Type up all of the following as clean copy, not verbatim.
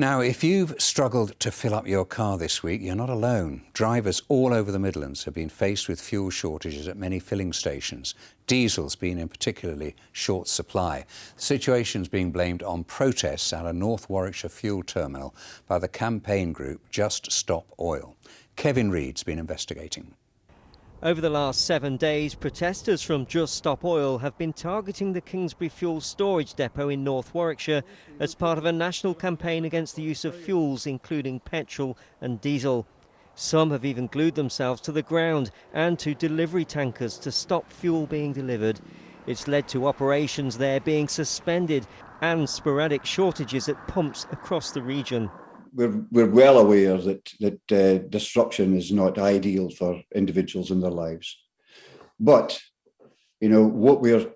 Now, if you've struggled to fill up your car this week, you're not alone. Drivers all over the Midlands have been faced with fuel shortages at many filling stations. Diesel's been in particularly short supply. The situation's being blamed on protests at a North Warwickshire fuel terminal by the campaign group Just Stop Oil. Kevin Reid's been investigating. Over the last 7 days, protesters from Just Stop Oil have been targeting the Kingsbury Fuel Storage Depot in North Warwickshire as part of a national campaign against the use of fuels, including petrol and diesel. Some have even glued themselves to the ground and to delivery tankers to stop fuel being delivered. It's led to operations there being suspended and sporadic shortages at pumps across the region. We're well aware that disruption is not ideal for individuals in their lives. But, what we're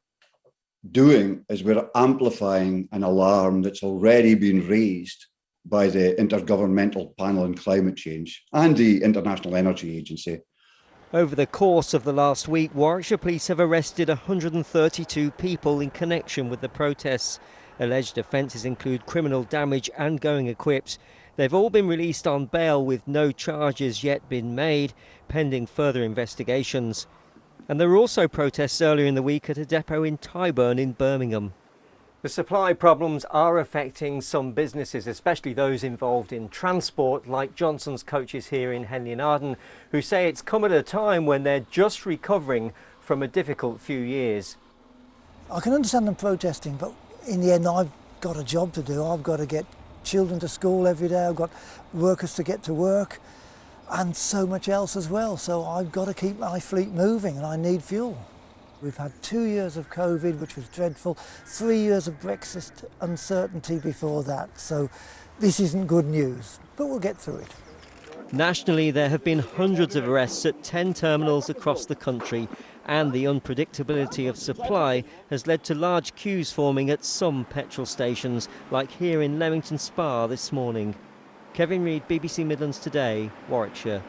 doing is we're amplifying an alarm that's already been raised by the Intergovernmental Panel on Climate Change and the International Energy Agency. Over the course of the last week, Warwickshire Police have arrested 132 people in connection with the protests. Alleged offences include criminal damage and going equipped. They've all been released on bail with no charges yet been made, pending further investigations. And there were also protests earlier in the week at a depot in Tyburn in Birmingham. The supply problems are affecting some businesses, especially those involved in transport, like Johnson's coaches here in Henley and Arden, who say it's come at a time when they're just recovering from a difficult few years. I can understand them protesting, but in the end I've got a job to do. I've got to get children to school every day, I've got workers to get to work and so much else as well. So I've got to keep my fleet moving and I need fuel. We've had 2 years of COVID, which was dreadful, 3 years of Brexit uncertainty before that. So this isn't good news, but we'll get through it. Nationally, there have been hundreds of arrests at 10 terminals across the country, and the unpredictability of supply has led to large queues forming at some petrol stations, like here in Leamington Spa this morning. Kevin Reid, BBC Midlands Today, Warwickshire.